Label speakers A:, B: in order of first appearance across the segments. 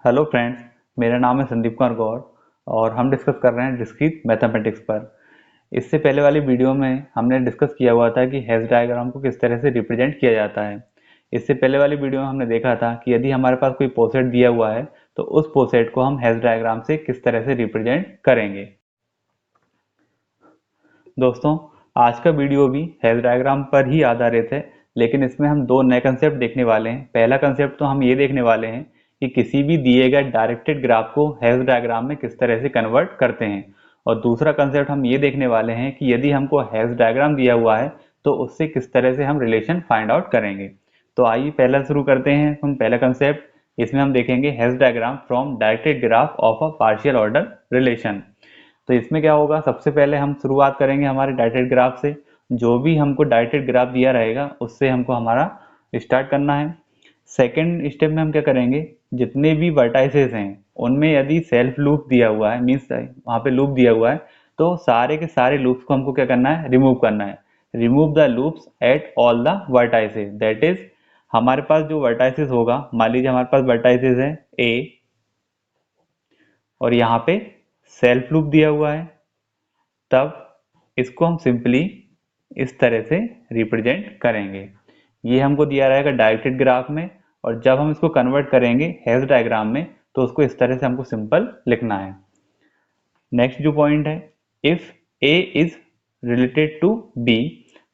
A: Hello friends, मेरा नाम है संदीप कुमार गौर और हम डिस्कस कर रहे हैं डिस्क्रीट मैथमेटिक्स पर। इससे पहले वाली वीडियो में हमने डिस्कस किया हुआ था कि हेज डायग्राम को किस तरह से रिप्रेजेंट किया जाता है। इससे पहले वाली वीडियो में हमने देखा था कि यदि हमारे पास कोई पोसेट दिया हुआ है तो उस पोसेट को हम हेज डायग्राम से किस तरह से रिप्रेजेंट करेंगे। दोस्तों, आज का वीडियो भी हेज डायग्राम पर ही आधारित है, लेकिन इसमें हम दो नए कंसेप्ट देखने वाले हैं। पहला कंसेप्ट तो हम ये देखने वाले हैं कि किसी भी दिए गए डायरेक्टेड ग्राफ को हेज डायग्राम में किस तरह से कन्वर्ट करते हैं, और दूसरा कंसेप्ट हम ये देखने वाले हैं कि यदि हमको हेज डायग्राम दिया हुआ है तो उससे किस तरह से हम रिलेशन फाइंड आउट करेंगे। तो आइए पहला शुरू करते हैं हम पहला कंसेप्ट। इसमें हम देखेंगे hedge diagram from directed graph of a partial order relation. तो इसमें क्या होगा, सबसे पहले हम शुरुआत करेंगे हमारे डायरेक्टेड ग्राफ से। जो भी हमको डायरेक्टेड ग्राफ दिया रहेगा उससे हमको हमारा स्टार्ट करना है। सेकंड स्टेप में हम क्या करेंगे, जितने भी वर्टाइसेस हैं उनमें यदि सेल्फ लूप दिया हुआ है, मीन्स वहाँ पे लूप दिया हुआ है, तो सारे के सारे लूप्स को हमको क्या करना है, रिमूव करना है। Remove the loops at all the vertices, that is हमारे पास जो वर्टाइसेस होगा, मान लीजिए हमारे पास वर्टाइसेस है ए और यहाँ पे सेल्फ लूप दिया हुआ है, तब इसको हम सिंपली इस तरह से रिप्रेजेंट करेंगे। ये हमको दिया रहेगा डायरेक्टेड ग्राफ में, और जब हम इसको कन्वर्ट करेंगे हेज डायग्राम में तो उसको इस तरह से हमको सिंपल लिखना है। नेक्स्ट जो पॉइंट है, if A is related to B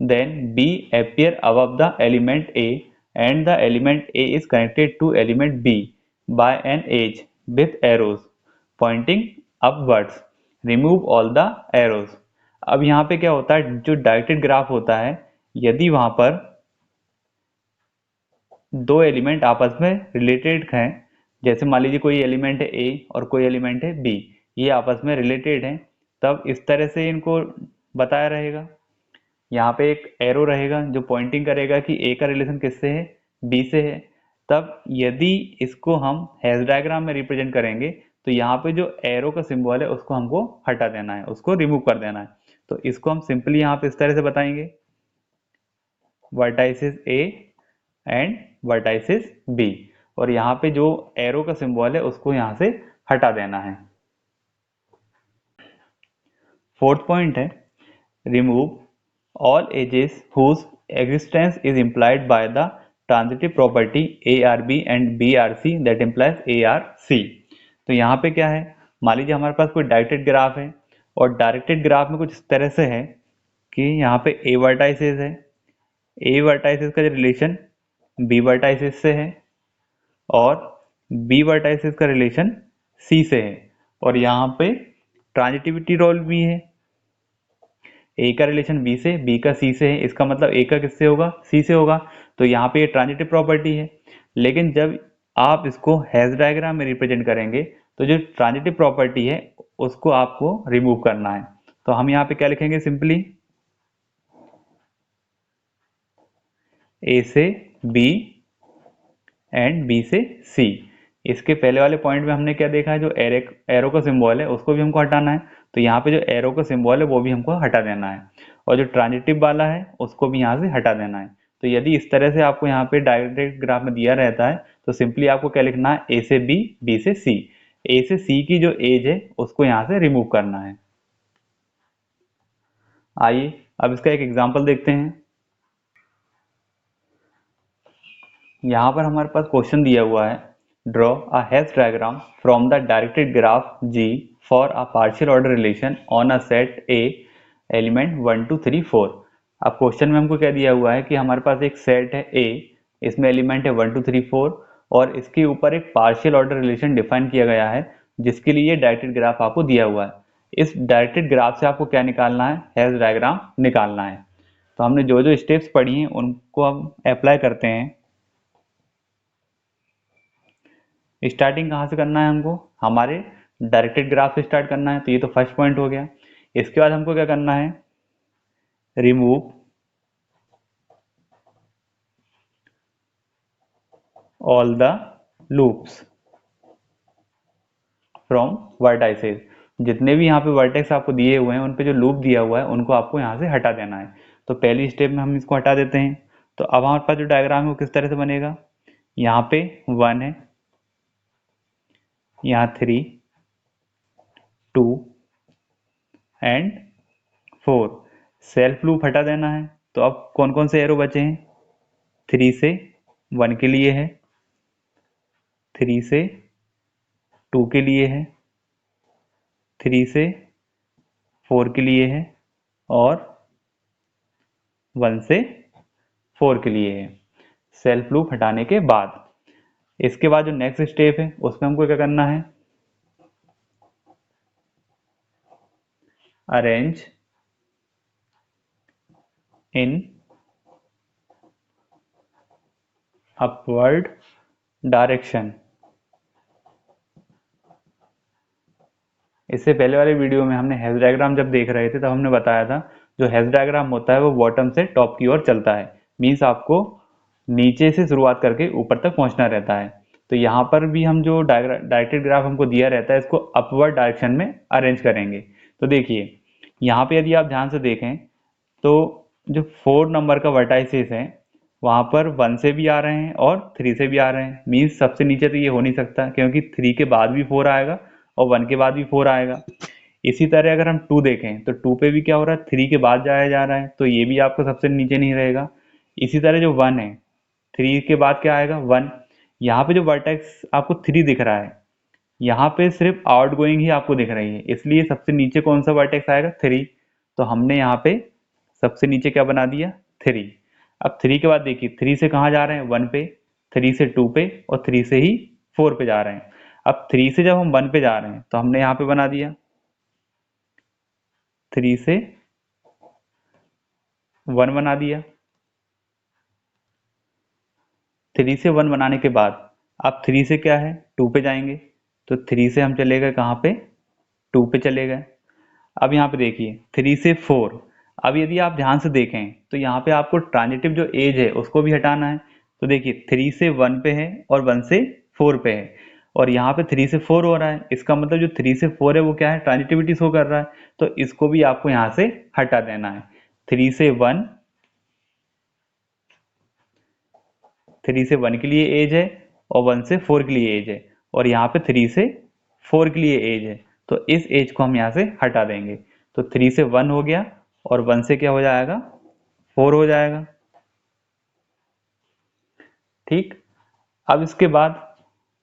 A: then B appear above the element A and the element A is connected to element B by an edge with arrows pointing upwards. Remove all the arrows. अब यहाँ पे क्या होता है, जो directed graph होता है, यदि वहां पर दो एलिमेंट आपस में रिलेटेड हैं, जैसे मान लीजिए कोई एलिमेंट है ए और कोई एलिमेंट है बी, ये आपस में रिलेटेड हैं, तब इस तरह से इनको बताया रहेगा। यहाँ पे एक एरो रहेगा जो पॉइंटिंग करेगा कि ए का रिलेशन किससे है, बी से है। तब यदि इसको हम हेज डायग्राम में रिप्रेजेंट करेंगे तो यहाँ पे जो एरो का सिंबल है उसको हमको हटा देना है, उसको रिमूव कर देना है। तो इसको हम सिंपली यहाँ पे इस तरह से बताएंगे, vertices A and vertices B, और यहाँ पे जो एरो का सिंबल है उसको यहाँ से हटा देना है। फोर्थ पॉइंट है, remove all edges whose existence is implied by the transitive property ARB and BRC that implies ARC। तो यहाँ पे क्या है, मान लीजिए हमारे पास कोई डायरेक्टेड ग्राफ है और डायरेक्टेड ग्राफ में कुछ इस तरह से है कि यहाँ पे A वर्टाइसेस है, A वर्टाइसेस का रिलेशन B वर्टाइसेस से है और B वर्टाइसेस का रिलेशन C से है, और यहाँ पे ट्रांजिटिविटी रोल भी है। ए का रिलेशन बी से, बी का सी से है, इसका मतलब ए का किससे होगा, सी से होगा। तो यहाँ पे ये ट्रांजिटिव प्रॉपर्टी है। लेकिन जब आप इसको हेज डायग्राम में रिप्रेजेंट करेंगे तो जो ट्रांजिटिव प्रॉपर्टी है उसको आपको रिमूव करना है। तो हम यहाँ पे क्या लिखेंगे, सिंपली ए से बी एंड बी से सी। इसके पहले वाले पॉइंट में हमने क्या देखा है, जो एरो का सिंबल है उसको भी हमको हटाना है, तो यहाँ पे जो एरो का सिंबल है वो भी हमको हटा देना है, और जो ट्रांजिटिव वाला है उसको भी यहाँ से हटा देना है। तो यदि इस तरह से आपको यहाँ पे डायरेक्ट ग्राफ में दिया रहता है तो सिंपली आपको क्या लिखना है, ए से बी, बी से सी। ए से सी की जो एज है उसको यहाँ से रिमूव करना है। आइए अब इसका एक एग्जाम्पल देखते हैं। यहाँ पर हमारे पास क्वेश्चन दिया हुआ है, draw a hedge diagram from the directed graph ji for a partial order relation on a set A element 1 2 3 4। अब क्वेश्चन में हमको क्या दिया हुआ है कि हमारे पास एक सेट है ए, इसमें एलिमेंट है 1 2 3 4, और इसके ऊपर एक पार्शियल ऑर्डर रिलेशन डिफाइन किया गया है जिसके लिए डायरेक्टेड ग्राफ आपको दिया हुआ है। इस डायरेक्टेड ग्राफ से आपको क्या निकालना है, हेज डायग्राम निकालना है। तो हमने जो जो स्टेप्स पढ़ी हैं उनको हम अप्लाई करते हैं। स्टार्टिंग कहाँ से करना है, हमको हमारे डायरेक्टेड ग्राफ से स्टार्ट करना है, तो ये तो फर्स्ट पॉइंट हो गया। इसके बाद हमको क्या करना है, remove all the loops from vertices. जितने भी यहाँ पे वर्टेक्स आपको दिए हुए हैं उन पे जो लूप दिया हुआ है उनको आपको यहाँ से हटा देना है। तो पहली स्टेप में हम इसको हटा देते हैं। तो अब हमारे पास जो डायग्राम है वो किस तरह से बनेगा, यहाँ पे 1 है, यहाँ 3, 2 एंड 4। सेल्फ लूप हटा देना है, तो अब कौन कौन से एरो बचे हैं? 3 से 1 के लिए है, 3 से 2 के लिए है, 3 से 4 के लिए है और 1 से 4 के लिए है। सेल्फ लूप हटाने के बाद इसके बाद जो नेक्स्ट स्टेप है उसमें हमको क्या करना है? Arrange in upward direction. इससे पहले वाले वीडियो में हमने हेल्थ डायग्राम जब देख रहे थे तब हमने बताया था जो हेल्थ डायग्राम होता है वो बॉटम से टॉप की ओर चलता है, मीन्स आपको नीचे से शुरुआत करके ऊपर तक पहुंचना रहता है। तो यहाँ पर भी हम जो डायरेक्टेड ग्राफ हमको दिया रहता है इसको अपवर्ड डायरेक्शन में अरेंज करेंगे। तो देखिए यहाँ पे यदि आप ध्यान से देखें तो जो 4 नंबर का वर्टाइसिस है वहाँ पर 1 से भी आ रहे हैं और 3 से भी आ रहे हैं, मीन्स सबसे नीचे तो ये हो नहीं सकता क्योंकि 3 के बाद भी 4 आएगा और 1 के बाद भी 4 आएगा। इसी तरह अगर हम 2 देखें तो 2 पे भी क्या हो रहा है? 3 के बाद जाया जा रहा है, तो ये भी आपको सबसे नीचे नहीं रहेगा। इसी तरह जो 1 है, 3 के बाद क्या आएगा? 1। यहाँ पे जो वर्टेक्स आपको 3 दिख रहा है, यहाँ पे सिर्फ आउट गोइंग ही आपको दिख रही है, इसलिए सबसे नीचे कौन सा वर्टेक्स आएगा? 3। तो हमने यहाँ पे सबसे नीचे क्या बना दिया? 3। अब 3 के बाद देखिए 3 से कहाँ जा रहे हैं? 1 पे, 3 से 2 पे और 3 से ही 4 पे जा रहे हैं। अब 3 से जब हम 1 पे जा रहे हैं तो हमने यहाँ पे बना दिया 3 से 1 बना दिया। 3 से 1 बनाने के बाद अब 3 से क्या है? 2 पे जाएंगे, तो 3 से हम चले गए कहाँ पे? 2 पे चले गए। अब यहाँ पे देखिए 3 से 4। अब यदि आप ध्यान से देखें तो यहाँ पे आपको ट्रांजिटिव जो एज है उसको भी हटाना है। तो देखिए 3 से 1 पे है और 1 से 4 पे है, और यहाँ पे 3 से 4 हो रहा है, इसका मतलब जो 3 से 4 है वो क्या है? ट्रांजिटिविटी शो कर रहा है, तो इसको भी आपको यहाँ से हटा देना है। 3 से 1, 3 से 1 के लिए एज है और 1 से 4 के लिए एज है, और यहाँ पे 3 से 4 के लिए एज है, तो इस एज को हम यहाँ से हटा देंगे। तो 3 से 1 हो गया और 1 से क्या हो जाएगा? 4 हो जाएगा। ठीक। अब इसके बाद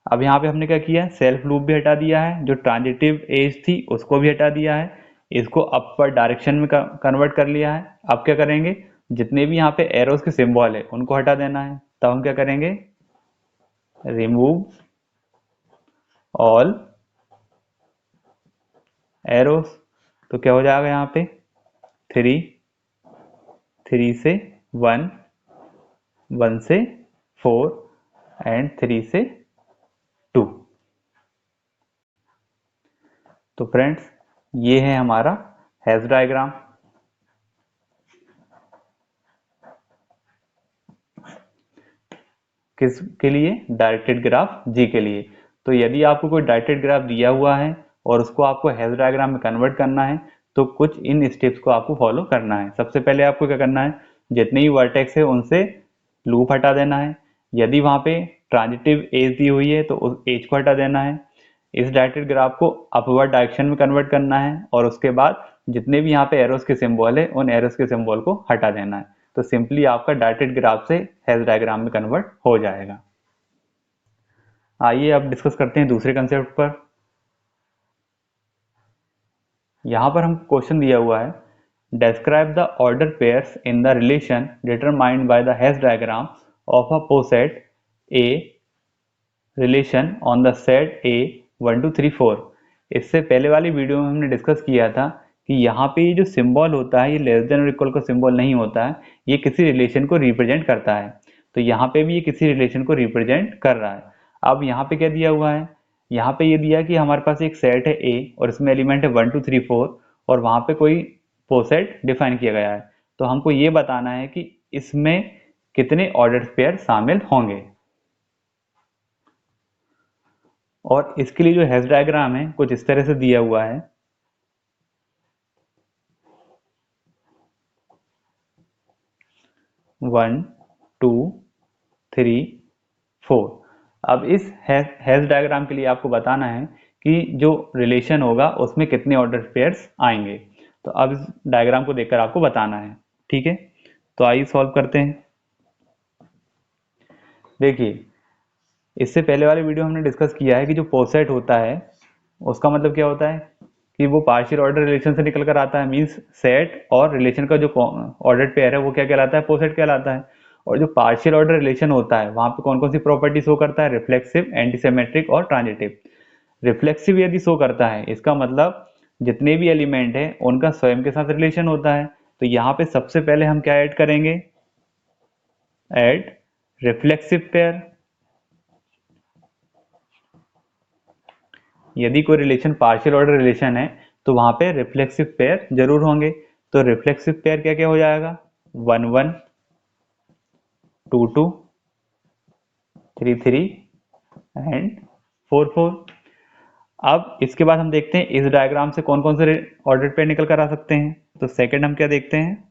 A: अब यहाँ पे हमने क्या किया है? सेल्फ लूप भी हटा दिया है, जो ट्रांजिटिव एज थी उसको भी हटा दिया है, इसको अपर डायरेक्शन में कन्वर्ट कर लिया है। अब क्या करेंगे? जितने भी यहाँ पे एरोस के सिंबल है उनको हटा देना है। तब हम क्या करेंगे? Remove all arrows. तो क्या हो जाएगा यहाँ पे? 3, 3 से 1, 1 से 4 एंड 3 से 2। तो फ्रेंड्स ये है हमारा हेल्थ डायग्राम। किस के लिए? डायरेक्टेड ग्राफ जी के लिए। तो यदि आपको कोई डायरेक्टेड ग्राफ दिया हुआ है और उसको आपको हेल्थ डायग्राम में कन्वर्ट करना है तो कुछ इन स्टेप्स को आपको फॉलो करना है। सबसे पहले आपको क्या करना है? जितने भी वर्टेक्स है उनसे लूप हटा देना है। यदि वहां पे ट्रांजिटिव एज दी हुई है तो उस एज को हटा देना है। इस डायरेक्टेड ग्राफ को अपवर्ड डायरेक्शन में कन्वर्ट करना है और उसके बाद जितने भी यहाँ पे एरोस के सिंबल है उन एरोस के सिंबल को हटा देना है। तो सिंपली आपका डायरेक्टेड ग्राफ से हेल्थ डायग्राम में कन्वर्ट हो जाएगा। आइए अब डिस्कस करते हैं दूसरे कंसेप्ट पर। यहाँ पर हम क्वेश्चन दिया हुआ है, describe the order pairs in the relation determined by the Hess diagram of a poset A relation on the set A 1 2 3 4। इससे पहले वाली वीडियो में हमने डिस्कस किया था कि यहाँ पे ये जो सिंबल होता है ये लेस देन और इक्वल का सिंबल नहीं होता है, ये किसी रिलेशन को रिप्रेजेंट करता है। तो यहाँ पे भी ये किसी रिलेशन को रिप्रेजेंट कर रहा है। अब यहाँ पे क्या दिया हुआ है? यहाँ पे ये दिया कि हमारे पास एक सेट है ए और इसमें एलिमेंट है 1 2 3 4 और वहाँ पे कोई पोसेट डिफाइन किया गया है। तो हमको ये बताना है कि इसमें कितने ऑर्डर पेयर शामिल होंगे, और इसके लिए जो हेस डायग्राम है कुछ इस तरह से दिया हुआ है। 1 2 3 4। अब इस हैश डायग्राम के लिए आपको बताना है कि जो रिलेशन होगा उसमें कितने ऑर्डर पेयर्स आएंगे। तो अब इस डायग्राम को देखकर आपको बताना है, ठीक है। तो आइए सॉल्व करते हैं। देखिए, इससे पहले वाले वीडियो हमने डिस्कस किया है कि जो पोसेट होता है उसका मतलब क्या होता है कि वो पार्शियल ऑर्डर रिलेशन से निकल कर आता है, मींस सेट और रिलेशन का जो ऑर्डर पेयर है वो क्या कहलाता है, पोसेट कहलाता है। और जो पार्शियल ऑर्डर रिलेशन होता है वहां पे कौन कौन सी प्रॉपर्टी शो करता है, रिफ्लेक्सिव, एंटीसिमेट्रिक और ट्रांजिटिव। रिफ्लेक्सिव यदि शो करता है इसका मतलब जितने भी एलिमेंट है उनका स्वयं के साथ रिलेशन होता है। तो यहाँ पे सबसे पहले हम क्या ऐड करेंगे, ऐड रिफ्लेक्सिव पेयर। यदि कोई रिलेशन पार्शियल ऑर्डर रिलेशन है तो वहां पे रिफ्लेक्सिव पेयर जरूर होंगे। तो रिफ्लेक्सिव पेयर क्या क्या हो जाएगा, 1 1, 2 2, 3 3 एंड 4 4। अब इसके बाद हम देखते हैं इस डायग्राम से कौन कौन से ऑर्डर पेयर निकल कर आ सकते हैं। तो सेकंड हम क्या देखते हैं,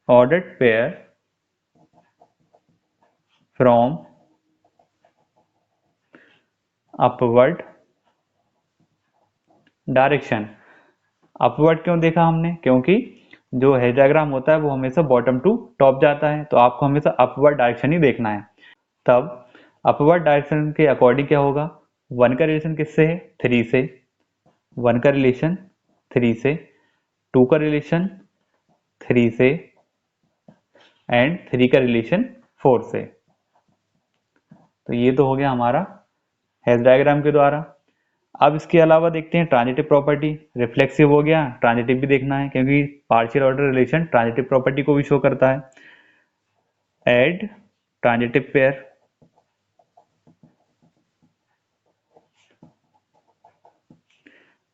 A: order pair from upward direction. Upward क्यों देखा हमने, क्योंकि जो हेड डायग्राम होता है वो हमेशा बॉटम टू टॉप जाता है, तो आपको हमेशा अपवर्ड डायरेक्शन ही देखना है। तब अपवर्ड डायरेक्शन के अकॉर्डिंग क्या होगा, 1 का रिलेशन किससे है, 3 से, 1 का रिलेशन 3 से, 2 का रिलेशन 3 से एंड 3 का रिलेशन 4 से। तो ये तो हो गया हमारा हेल्थ डायग्राम के द्वारा। अब इसके अलावा देखते हैं ट्रांजिटिव प्रॉपर्टी। रिफ्लेक्सिव हो गया, ट्रांजिटिव भी देखना है क्योंकि partial order relation transitive property को भी शो करता है। Add transitive pair.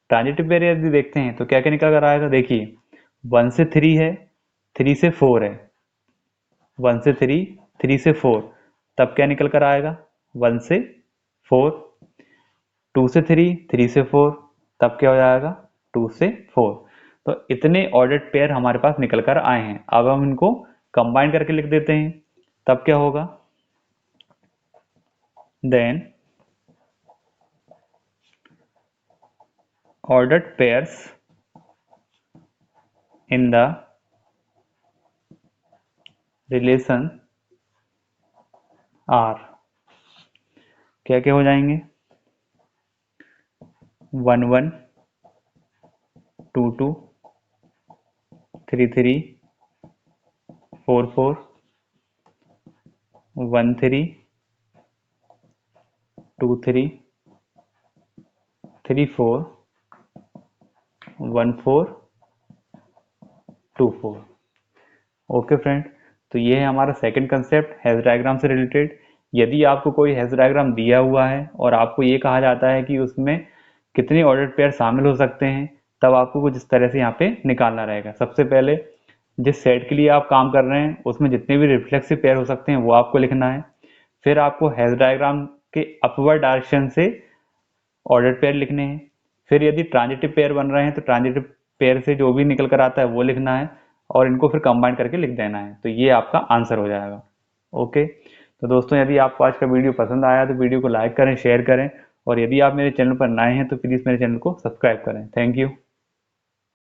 A: Transitive pair यदि देखते हैं तो क्या क्या निकल कर आएगा, देखिए 1 से 3 है, 3 से 4 है, 1 से 3, 3 से 4, तब क्या निकल कर आएगा, 1 से 4, 2 से 3, 3 से 4, तब क्या हो जाएगा, 2 से 4। तो इतने ऑर्डर्ड पेयर हमारे पास निकल कर आए हैं। अब हम इनको कंबाइन करके लिख देते हैं, तब क्या होगा, then ordered pairs in the relation are क्या क्या हो जाएंगे, 1 1, 2 2, 3 3, 4 4, 1 3, 2 3, 3 4, 1 4, 2 4। ओके फ्रेंड, तो ये है हमारा सेकंड कंसेप्ट हेल्थ डायग्राम से रिलेटेड। यदि आपको कोई हेल्थ डायग्राम दिया हुआ है और आपको ये कहा जाता है कि उसमें कितने ऑर्डर्ड पेयर शामिल हो सकते हैं, तब आपको कुछ इस तरह से यहाँ पे निकालना रहेगा। सबसे पहले जिस सेट के लिए आप काम कर रहे हैं उसमें जितने भी रिफ्लेक्सिव पेयर हो सकते हैं वो आपको लिखना है। फिर आपको हेल्थ डायग्राम के अपवर्ड डायरेक्शन से ऑर्डर पेयर लिखने हैं। फिर यदि ट्रांजिटिव पेयर बन रहे हैं तो ट्रांजिटिव पेयर से जो भी निकल कर आता है वो लिखना है और इनको फिर कंबाइन करके लिख देना है। तो ये आपका आंसर हो जाएगा। ओके, तो दोस्तों यदि आपको आज का वीडियो पसंद आया तो वीडियो को लाइक करें, शेयर करें, और यदि आप मेरे चैनल पर नए हैं तो प्लीज़ मेरे चैनल को सब्सक्राइब करें। Thank you.